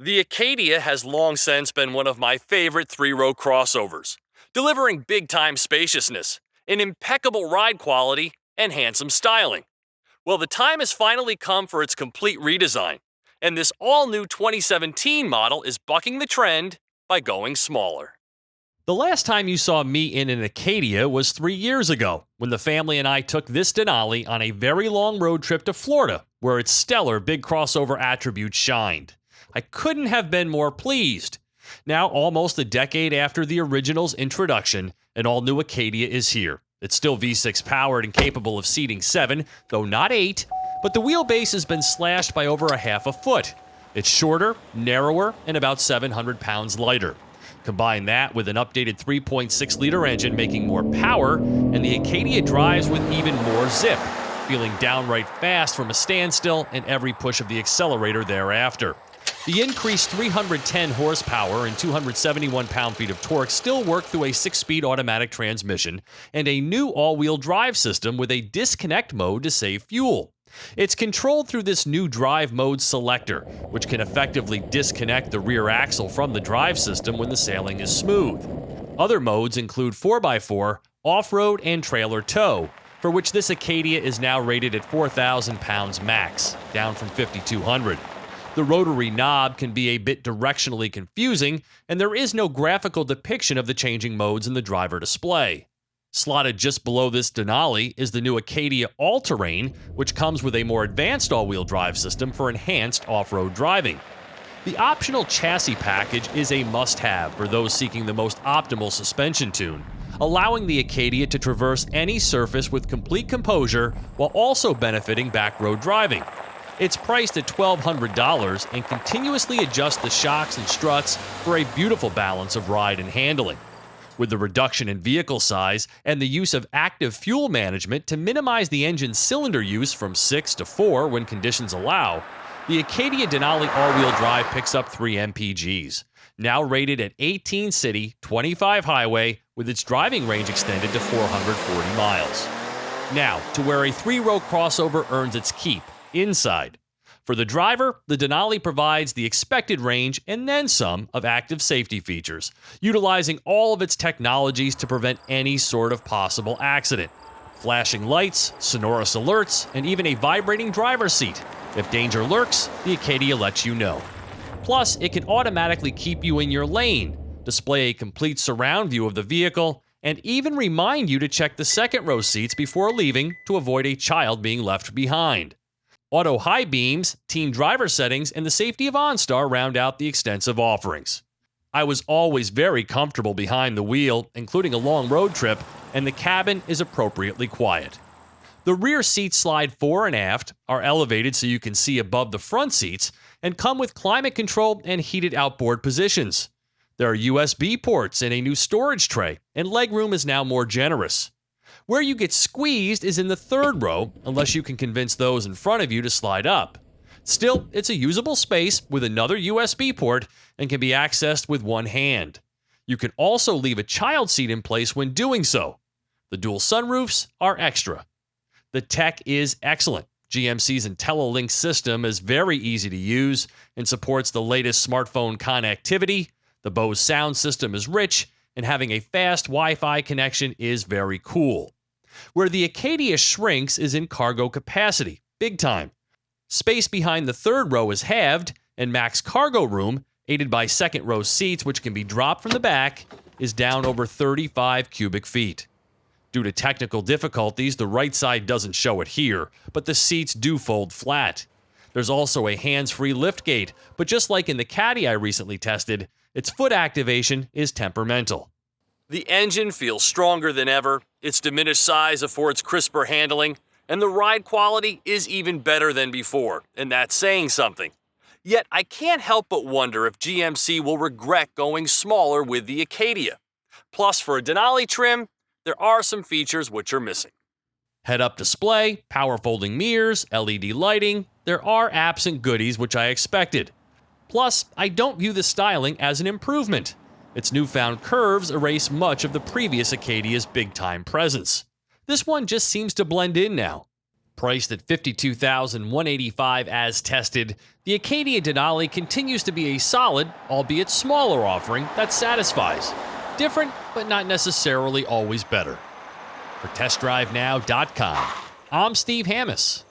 The Acadia has long since been one of my favorite three-row crossovers, delivering big-time spaciousness, an impeccable ride quality, and handsome styling. Well, the time has finally come for its complete redesign, and this all-new 2017 model is bucking the trend by going smaller. The last time you saw me in an Acadia was 3 years ago, when the family and I took this Denali on a very long road trip to Florida, where its stellar big crossover attributes shined. I couldn't have been more pleased. Now, almost a decade after the original's introduction, an all-new Acadia is here. It's still V6 powered and capable of seating 7, though not 8, but the wheelbase has been slashed by over a half a foot. It's shorter, narrower, and about 700 pounds lighter. Combine that with an updated 3.6-liter engine making more power, and the Acadia drives with even more zip, feeling downright fast from a standstill and every push of the accelerator thereafter. The increased 310 horsepower and 271 pound-feet of torque still work through a 6-speed automatic transmission and a new all-wheel drive system with a disconnect mode to save fuel. It's controlled through this new drive mode selector, which can effectively disconnect the rear axle from the drive system when the sailing is smooth. Other modes include 4x4, off-road, and trailer tow, for which this Acadia is now rated at 4,000 pounds max, down from 5,200. The rotary knob can be a bit directionally confusing, and there is no graphical depiction of the changing modes in the driver display. Slotted just below this Denali is the new Acadia All-Terrain, which comes with a more advanced all-wheel drive system for enhanced off-road driving. The optional chassis package is a must-have for those seeking the most optimal suspension tune, allowing the Acadia to traverse any surface with complete composure while also benefiting back-road driving. It's priced at $1,200 and continuously adjusts the shocks and struts for a beautiful balance of ride and handling. With the reduction in vehicle size and the use of active fuel management to minimize the engine's cylinder use from 6 to 4 when conditions allow, the Acadia Denali all-wheel drive picks up 3 MPGs, now rated at 18 city, 25 highway, with its driving range extended to 440 miles. Now, to where a 3-row crossover earns its keep, inside. For the driver, the Denali provides the expected range and then some of active safety features, utilizing all of its technologies to prevent any sort of possible accident. Flashing lights, sonorous alerts, and even a vibrating driver's seat. If danger lurks, the Acadia lets you know. Plus, it can automatically keep you in your lane, display a complete surround view of the vehicle, and even remind you to check the second-row seats before leaving to avoid a child being left behind. Auto high beams, team driver settings, and the safety of OnStar round out the extensive offerings. I was always very comfortable behind the wheel, including a long road trip, and the cabin is appropriately quiet. The rear seats slide fore and aft, are elevated so you can see above the front seats, and come with climate control and heated outboard positions. There are USB ports and a new storage tray, and legroom is now more generous. Where you get squeezed is in the third row, unless you can convince those in front of you to slide up. Still, it's a usable space with another USB port and can be accessed with one hand. You can also leave a child seat in place when doing so. The dual sunroofs are extra. The tech is excellent. GMC's IntelliLink system is very easy to use and supports the latest smartphone connectivity. The Bose sound system is rich, and having a fast Wi-Fi connection is very cool. Where the Acadia shrinks is in cargo capacity, big time. Space behind the third row is halved, and max cargo room, aided by second-row seats which can be dropped from the back, is down over 35 cubic feet. Due to technical difficulties, the right side doesn't show it here, but the seats do fold flat. There's also a hands-free liftgate, but just like in the Caddy I recently tested, its foot activation is temperamental. The engine feels stronger than ever, its diminished size affords crisper handling, and the ride quality is even better than before, and that's saying something. Yet I can't help but wonder if GMC will regret going smaller with the Acadia. Plus, for a Denali trim, there are some features which are missing. Head-up display, power folding mirrors, LED lighting, there are absent goodies which I expected. Plus, I don't view the styling as an improvement. Its newfound curves erase much of the previous Acadia's big-time presence. This one just seems to blend in now. Priced at $52,185 as tested, the Acadia Denali continues to be a solid, albeit smaller offering that satisfies. Different, but not necessarily always better. For TestDriveNow.com, I'm Steve Hammis.